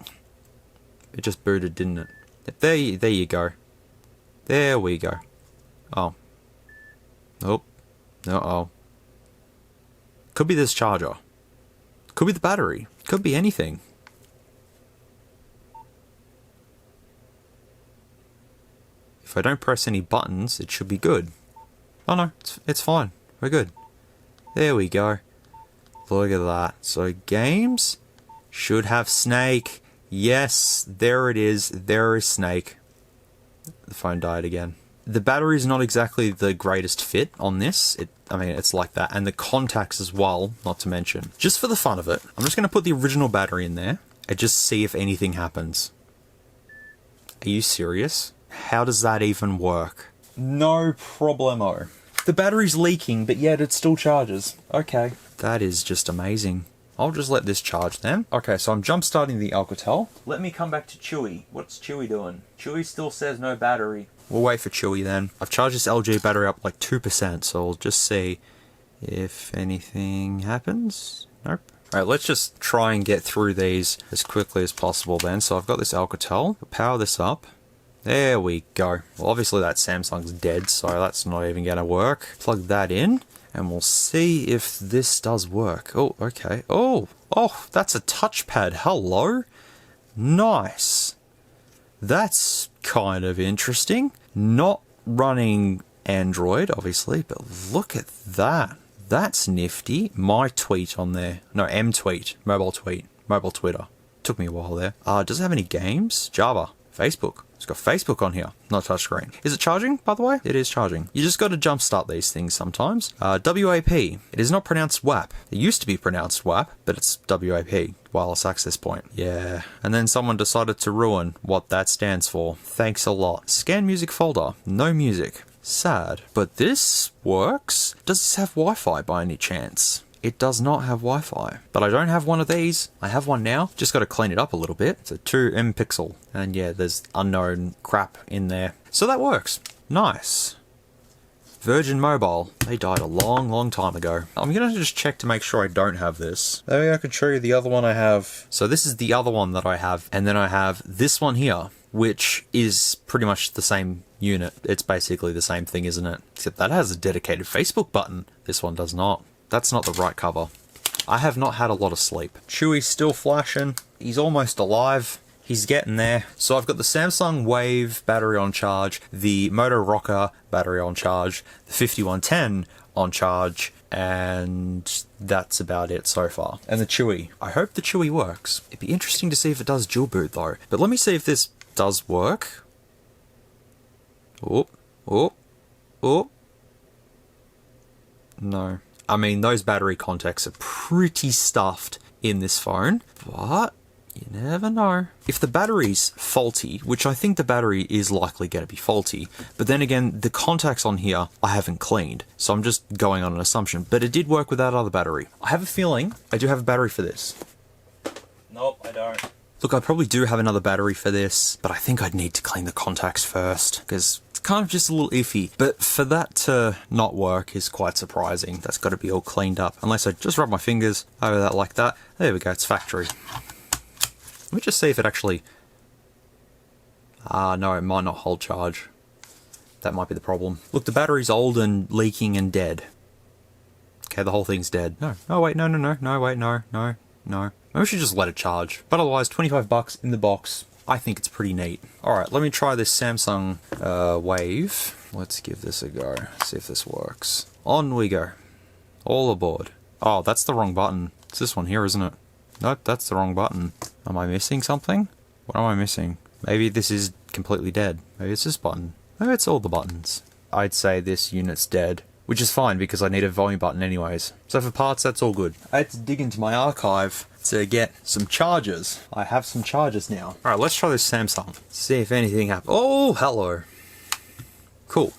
Speaker 1: It just booted, didn't it? There you go. There we go. Oh. Nope. Uh-oh. Could be this charger. Could be the battery. Could be anything. If I don't press any buttons, it should be good. Oh no, it's fine. We're good. There we go. Look at that. So games should have Snake. Yes, there it is. There is Snake. The phone died again. The battery is not exactly the greatest fit on this. I mean, it's like that. And the contacts as well, not to mention. Just for the fun of it, I'm just going to put the original battery in there and just see if anything happens. Are you serious? How does that even work? No problemo. The battery's leaking, but yet it still charges. Okay. That is just amazing. I'll just let this charge then. Okay, so I'm jump starting the Alcatel. Let me come back to Chewy. What's Chewy doing? Chewy still says no battery. We'll wait for Chewy then. I've charged this LG battery up like 2%, so we'll just see if anything happens. Nope. Alright, let's just try and get through these as quickly as possible then. So I've got this Alcatel. I'll power this up. There we go. Well, obviously that Samsung's dead, so that's not even going to work. Plug that in, and we'll see if this does work. Oh, okay. Oh, that's a touchpad. Hello. Nice. That's kind of interesting. Not running Android, obviously, but look at that. That's nifty. My tweet on there. No, M tweet. Mobile tweet. Mobile Twitter. Took me a while there. Does it have any games? Java. Facebook. It's got Facebook on here, not touchscreen. Is it charging, by the way? It is charging. You just got to jumpstart these things sometimes. WAP. It is not pronounced WAP. It used to be pronounced WAP, but it's WAP, wireless access point. Yeah. And then someone decided to ruin what that stands for. Thanks a lot. Scan music folder. No music. Sad. But this works. Does this have Wi-Fi by any chance? It does not have Wi-Fi, but I don't have one of these. I have one now. Just got to clean it up a little bit. It's a 2 MP, and yeah, there's unknown crap in there. So that works. Nice. Virgin Mobile. They died a long, long time ago. I'm gonna just check to make sure I don't have this. Maybe I could show you the other one I have. So this is the other one that I have, and then I have this one here, which is pretty much the same unit. It's basically the same thing, isn't it? Except that has a dedicated Facebook button. This one does not. That's not the right cover. I have not had a lot of sleep. Chewie's still flashing. He's almost alive. He's getting there. So I've got the Samsung Wave battery on charge, the Moto Rocker battery on charge, the 5110 on charge, and that's about it so far. And the Chewy. I hope the Chewy works. It'd be interesting to see if it does dual boot though. But let me see if this does work. Oh, oh, oh. No. I mean, those battery contacts are pretty stuffed in this phone, but you never know. If the battery's faulty, which I think the battery is likely going to be faulty, but then again, the contacts on here I haven't cleaned, so I'm just going on an assumption. But it did work with that other battery. I have a feeling I do have a battery for this. Nope, I don't. Look, I probably do have another battery for this, but I think I'd need to clean the contacts first, because it's kind of just a little iffy. But for that to not work is quite surprising. That's got to be all cleaned up. Unless I just rub my fingers over that like that. There we go, it's factory. Let me just see if it actually... no, it might not hold charge. That might be the problem. Look, the battery's old and leaking and dead. Okay, the whole thing's dead. No, oh wait, no, wait, no. Maybe we should just let it charge. But otherwise, 25 bucks in the box. I think it's pretty neat. Alright, let me try this Samsung Wave. Let's give this a go. See if this works. On we go. All aboard. Oh, that's the wrong button. It's this one here, isn't it? Nope, that's the wrong button. Am I missing something? What am I missing? Maybe this is completely dead. Maybe it's this button. Maybe it's all the buttons. I'd say this unit's dead. Which is fine, because I need a volume button anyways. So for parts, that's all good. I had to dig into my archive to get some chargers. I have some chargers now. Alright, let's try this Samsung. See if anything happens. Oh, hello. Cool.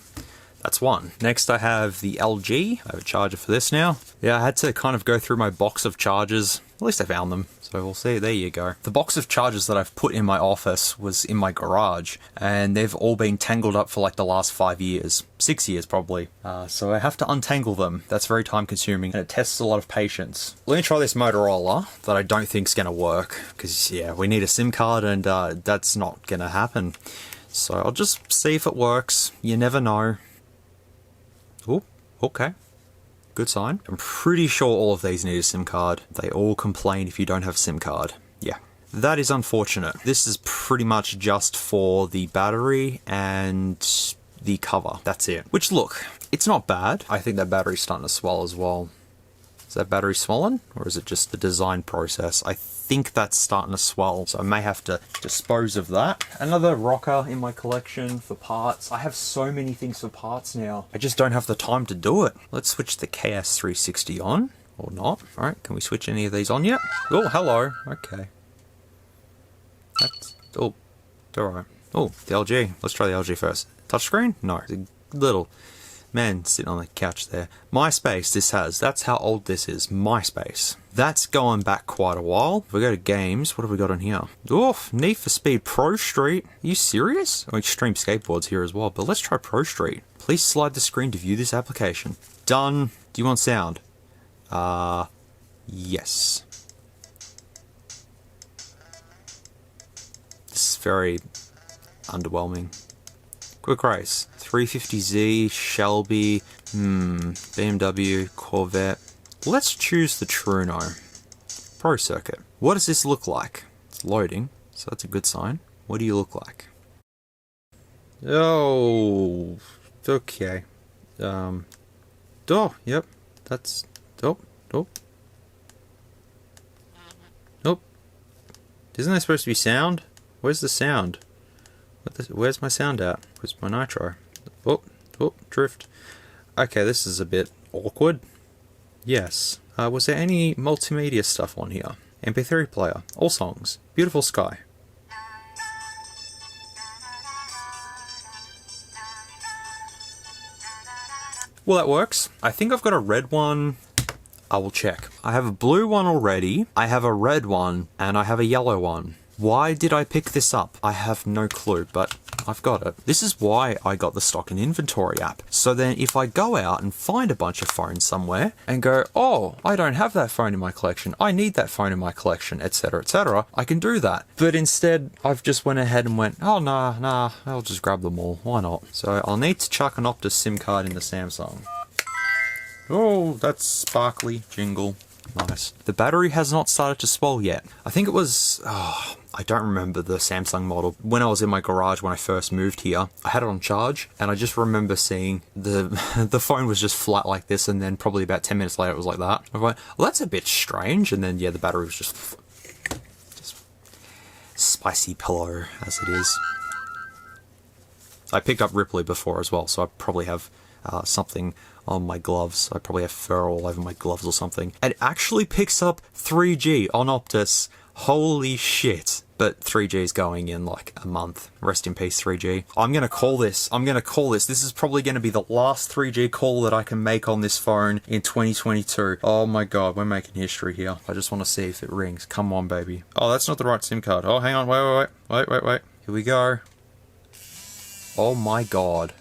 Speaker 1: That's one. Next I have the LG. I have a charger for this now. Yeah, I had to kind of go through my box of chargers. At least I found them. So we'll see. There you go. The box of chargers that I've put in my office was in my garage, and they've all been tangled up for like the last 5 years. 6 years probably. So I have to untangle them. That's very time consuming, and it tests a lot of patience. Let me try this Motorola that I don't think is going to work, because yeah, we need a SIM card, and that's not going to happen. So I'll just see if it works. You never know. Oh, okay. Good sign. I'm pretty sure all of these need a SIM card. They all complain if you don't have a SIM card. Yeah. That is unfortunate. This is pretty much just for the battery and the cover. That's it. Which, look, it's not bad. I think that battery's starting to swell as well. Is that battery swollen? Or is it just the design process? I think that's starting to swell, so I may have to dispose of that. Another rocker in my collection for parts. I have so many things for parts now. I just don't have the time to do it. Let's switch the KS360 on, or not. All right, can we switch any of these on yet? Oh, hello. Okay. That's, oh, all right. Oh, the LG. Let's try the LG first. Touchscreen? No, it's a little man sitting on the couch there. MySpace, this has. That's how old this is. MySpace. That's going back quite a while. If we go to games, what have we got on here? Oof, Need for Speed Pro Street. Are you serious? Oh, Extreme Skateboards here as well, but let's try Pro Street. Please slide the screen to view this application. Done. Do you want sound? Yes. This is very underwhelming. Quick race. 350Z, Shelby, BMW, Corvette. Let's choose the Truno. Pro Circuit. What does this look like? It's loading, so that's a good sign. What do you look like? Oh, okay. Oh, yep. That's, oh. Isn't there supposed to be sound? Where's the sound? Where's my sound at? Where's my nitro? Oh, drift. Okay, this is a bit awkward. Yes. Was there any multimedia stuff on here? MP3 player. All songs. Beautiful Sky. Well, that works. I think I've got a red one. I will check. I have a blue one already. I have a red one, and I have a yellow one. Why did I pick this up? I have no clue, but I've got it. This is why I got the stock and inventory app. So then if I go out and find a bunch of phones somewhere and go, oh, I don't have that phone in my collection, I need that phone in my collection, etc., I can do that. But instead, I've just went ahead and went, oh, nah, I'll just grab them all. Why not? So I'll need to chuck an Optus SIM card into Samsung. Oh, that's sparkly jingle. Nice. The battery has not started to swell yet. I think it was, I don't remember the Samsung model. When I was in my garage when I first moved here, I had it on charge, and I just remember seeing the phone was just flat like this, and then probably about 10 minutes later it was like that. I went, well, that's a bit strange, and then yeah, the battery was just spicy pillow as it is. I picked up Ripley before as well, so I probably have something on my gloves. I probably have fur all over my gloves or something. It actually picks up 3G on Optus. Holy shit. But 3G is going in like a month. Rest in peace, 3G. I'm going to call this. This is probably going to be the last 3G call that I can make on this phone in 2022. Oh my god, we're making history here. I just want to see if it rings. Come on, baby. Oh, that's not the right SIM card. Oh, hang on. Wait. Here we go. Oh my god.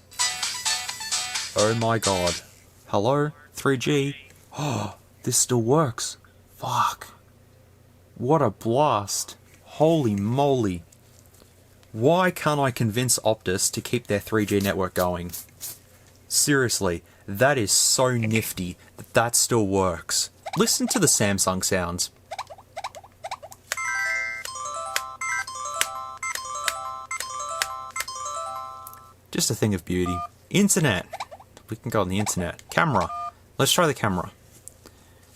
Speaker 1: Oh my god. Hello? 3G? Oh, this still works. Fuck. What a blast. Holy moly. Why can't I convince Optus to keep their 3G network going? Seriously, that is so nifty that still works. Listen to the Samsung sounds. Just a thing of beauty. Internet. We can go on the internet. Camera. Let's try the camera.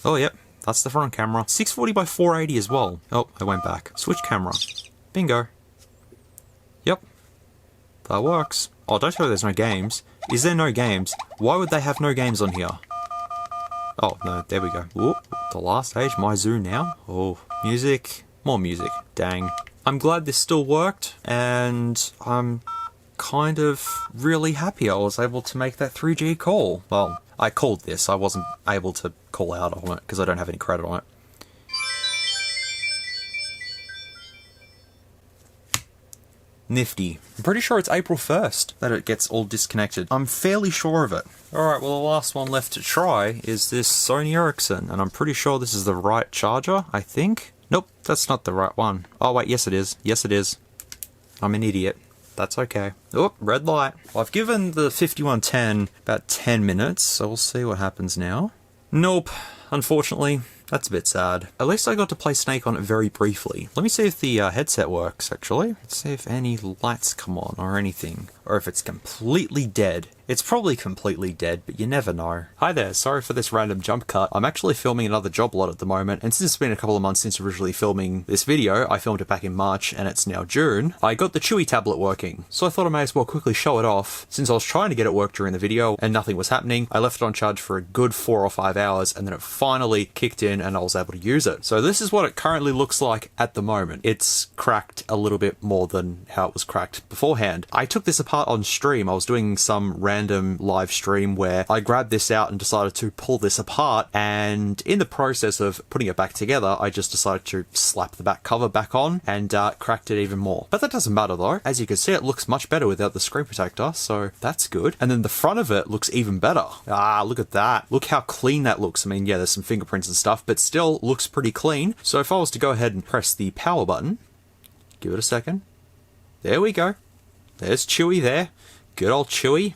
Speaker 1: Oh, yep. That's the front camera. 640 by 480 as well. Oh, I went back. Switch camera. Bingo. Yep. That works. Oh, don't tell me there's no games. Is there no games? Why would they have no games on here? Oh, no. There we go. Whoop. The last stage. My zoo now. Oh, music. More music. Dang. I'm glad this still worked, and I'm kind of really happy I was able to make that 3G call. Well, I called this. I wasn't able to call out on it because I don't have any credit on it. Nifty. I'm pretty sure it's April 1st that it gets all disconnected. I'm fairly sure of it. Alright, well, the last one left to try is this Sony Ericsson, and I'm pretty sure this is the right charger, I think. Nope, that's not the right one. Oh wait, yes it is. Yes it is. I'm an idiot. That's okay. Oh, red light. Well, I've given the 5110 about 10 minutes, so we'll see what happens now. Nope. Unfortunately, that's a bit sad. At least I got to play Snake on it very briefly. Let me see if the headset works, actually. Let's see if any lights come on or anything. Or if it's completely dead. It's probably completely dead, but you never know. Hi there, sorry for this random jump cut. I'm actually filming another job lot at the moment, and since it's been a couple of months since originally filming this video, I filmed it back in March and it's now June, I got the Chewy tablet working. So I thought I may as well quickly show it off. Since I was trying to get it work during the video and nothing was happening, I left it on charge for a good 4 or 5 hours, and then it finally kicked in and I was able to use it. So this is what it currently looks like at the moment. It's cracked a little bit more than how it was cracked beforehand. I took this apart on stream. I was doing some random live stream where I grabbed this out and decided to pull this apart, and in the process of putting it back together, I just decided to slap the back cover back on and cracked it even more. But that doesn't matter though. As you can see, it looks much better without the screen protector, so that's good. And then the front of it looks even better. Ah, look at that. Look how clean that looks. I mean, yeah, there's some fingerprints and stuff, but still looks pretty clean. So if I was to go ahead and press the power button, give it a second. There we go. There's Chewy there. Good old Chewy.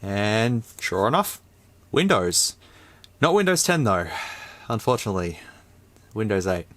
Speaker 1: And sure enough, Windows. Not Windows 10 though, unfortunately. Windows 8.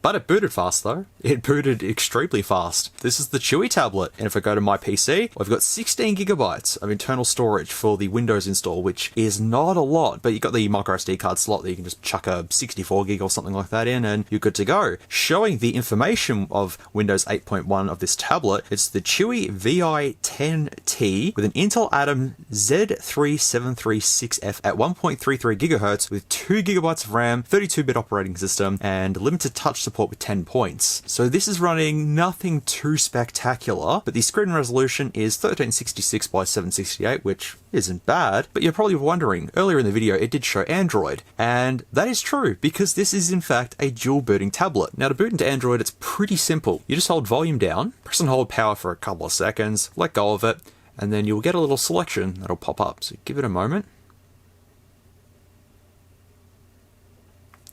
Speaker 1: But it booted fast though. It booted extremely fast. This is the Chewy tablet, and if I go to my PC, I've got 16 gigabytes of internal storage for the Windows install, which is not a lot, but you've got the micro SD card slot that you can just chuck a 64 gig or something like that in and you're good to go. Showing the information of Windows 8.1 of this tablet, it's the Chewy VI10T with an Intel Atom Z3736F at 1.33 gigahertz with 2 gigabytes of RAM, 32-bit operating system, and limited touch support support with 10 points. So this is running nothing too spectacular, but the screen resolution is 1366 by 768, which isn't bad. But you're probably wondering, earlier in the video it did show Android, and that is true because this is in fact a dual booting tablet. Now to boot into Android, it's pretty simple. You just hold volume down, press and hold power for a couple of seconds, let go of it, and then you'll get a little selection that'll pop up. So give it a moment.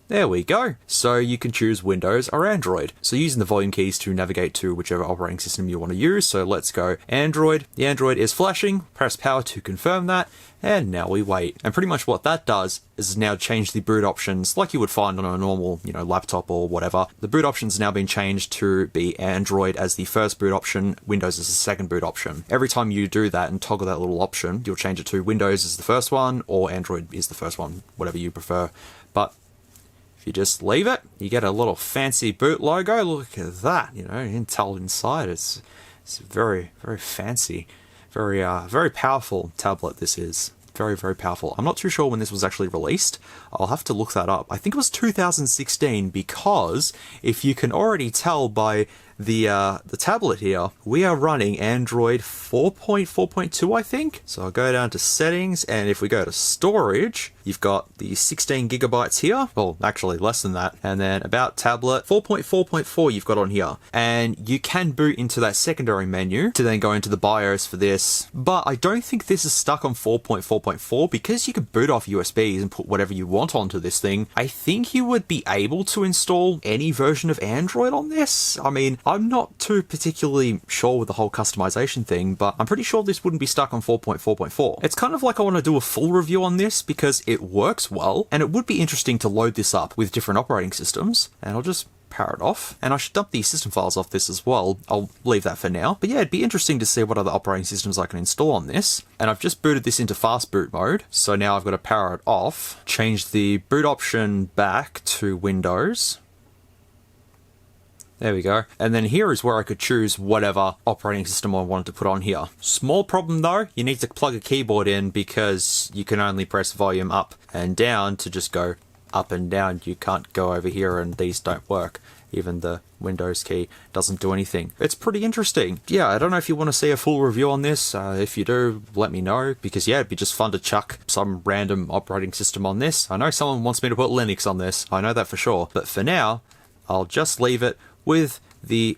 Speaker 1: There we go. So you can choose Windows or Android. So using the volume keys to navigate to whichever operating system you want to use. So let's go Android. The Android is flashing. Press power to confirm that. And now we wait. And pretty much what that does is now change the boot options like you would find on a normal, laptop or whatever. The boot options have now been changed to be Android as the first boot option, Windows as the second boot option. Every time you do that and toggle that little option, you'll change it to Windows as the first one or Android is the first one, whatever you prefer. But you just leave it, you get a little fancy boot logo. Look at that, Intel inside. It's very, very fancy, very powerful tablet. This is very, very powerful. I'm not too sure when this was actually released. I'll have to look that up. I think it was 2016 because if you can already tell by the tablet here, we are running Android 4.4.2, I think. So I'll go down to settings, and if we go to storage, you've got the 16 gigabytes here. Well, actually less than that. And then about tablet 4.4.4 you've got on here. And you can boot into that secondary menu to then go into the BIOS for this. But I don't think this is stuck on 4.4.4 because you could boot off USBs and put whatever you want onto this thing. I think you would be able to install any version of Android on this. I mean, I'm not too particularly sure with the whole customization thing, but I'm pretty sure this wouldn't be stuck on 4.4.4. It's kind of like I want to do a full review on this because it works well, and it would be interesting to load this up with different operating systems, and I'll just power it off. And I should dump the system files off this as well. I'll leave that for now. But yeah, it'd be interesting to see what other operating systems I can install on this. And I've just booted this into fast boot mode. So now I've got to power it off, change the boot option back to Windows. There we go. And then here is where I could choose whatever operating system I wanted to put on here. Small problem though, you need to plug a keyboard in because you can only press volume up and down to just go up and down. You can't go over here and these don't work. Even the Windows key doesn't do anything. It's pretty interesting. Yeah, I don't know if you want to see a full review on this. If you do, let me know, because yeah, it'd be just fun to chuck some random operating system on this. I know someone wants me to put Linux on this. I know that for sure. But for now, I'll just leave it with the...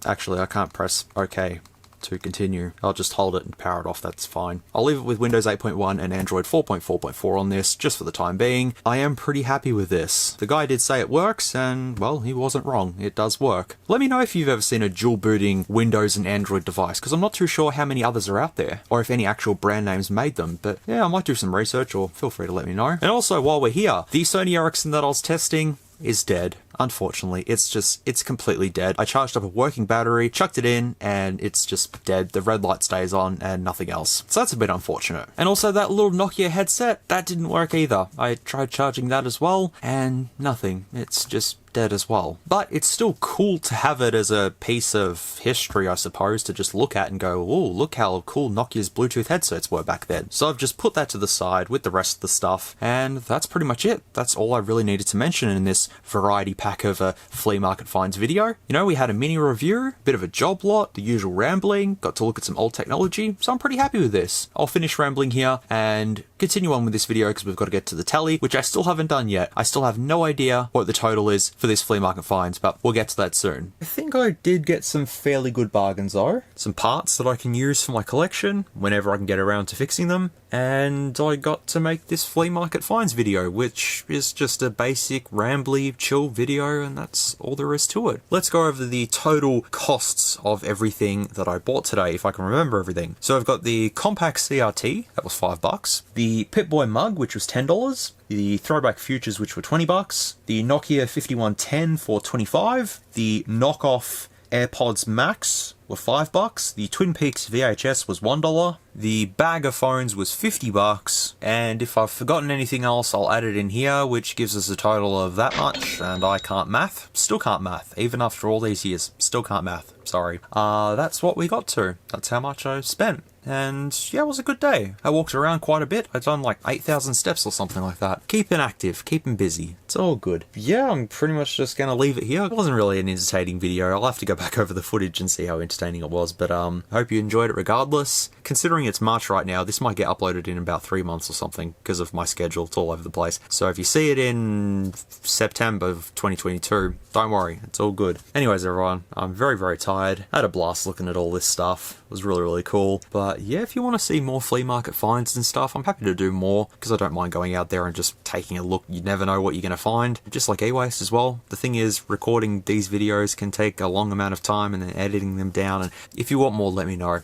Speaker 1: Actually, I can't press OK to continue. I'll just hold it and power it off, that's fine. I'll leave it with Windows 8.1 and Android 4.4.4 on this, just for the time being. I am pretty happy with this. The guy did say it works, and well, he wasn't wrong. It does work. Let me know if you've ever seen a dual booting Windows and Android device, because I'm not too sure how many others are out there, or if any actual brand names made them, but yeah, I might do some research, or feel free to let me know. And also, while we're here, the Sony Ericsson that I was testing is dead. Unfortunately, it's completely dead. I charged up a working battery, chucked it in, and it's just dead. The red light stays on and nothing else. So that's a bit unfortunate. And also that little Nokia headset, that didn't work either. I tried charging that as well, and nothing. It's just dead as well. But it's still cool to have it as a piece of history, I suppose, to just look at and go, oh, look how cool Nokia's Bluetooth headsets were back then. So I've just put that to the side with the rest of the stuff, and that's pretty much it. That's all I really needed to mention in this variety pack of a Flea Market Finds video. You know, we had a mini review, bit of a job lot, the usual rambling, got to look at some old technology, so I'm pretty happy with this. I'll finish rambling here and continue on with this video because we've got to get to the tally, which I still haven't done yet. I still have no idea what the total is for this Flea Market Finds, but we'll get to that soon. I think I did get some fairly good bargains though. Some parts that I can use for my collection whenever I can get around to fixing them, and I got to make this Flea Market Finds video, which is just a basic rambly chill video, and that's all there is to it. Let's go over the total costs of everything that I bought today, if I can remember everything. So I've got the Compaq CRT, that was $5. The Pip-Boy Mug, which was $10. The Throwback Futures, which were $20. The Nokia 5110 for $25. The Knockoff Airpods Max were $5. The Twin Peaks VHS was $1. The bag of phones was $50. And if I've forgotten anything else, I'll add it in here, which gives us a total of that much. And I can't math. Still can't math. Even after all these years, still can't math. Sorry. That's what we got to. That's how much I spent. and yeah, it was a good day. I walked around quite a bit. I'd done like 8,000 steps or something like that. Keeping active, keeping busy. It's all good. Yeah, I'm pretty much just gonna leave it here. It wasn't really an entertaining video. I'll have to go back over the footage and see how entertaining it was, but I hope you enjoyed it regardless. Considering it's March right now, this might get uploaded in about 3 months or something because of my schedule. It's all over the place. So if you see it in September of 2022, don't worry, it's all good. Anyways, everyone, I'm very, very tired. I had a blast looking at all this stuff. It was really, really cool. But yeah, if you want to see more flea market finds and stuff, I'm happy to do more because I don't mind going out there and just taking a look. You never know what you're going to find. Just like e-waste as well. The thing is, recording these videos can take a long amount of time and then editing them down. And if you want more, let me know.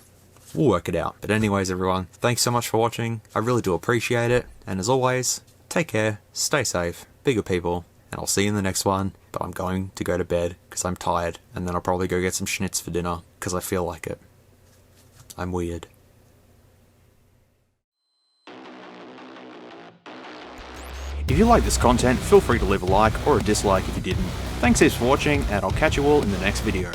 Speaker 1: We'll work it out. But anyways, everyone, thanks so much for watching. I really do appreciate it. And as always, take care, stay safe, be good people, and I'll see you in the next one. But I'm going to go to bed because I'm tired, and then I'll probably go get some schnitz for dinner because I feel like it. I'm weird.
Speaker 3: If you like this content, feel free to leave a like or a dislike if you didn't. Thanks heaps for watching, and I'll catch you all in the next video.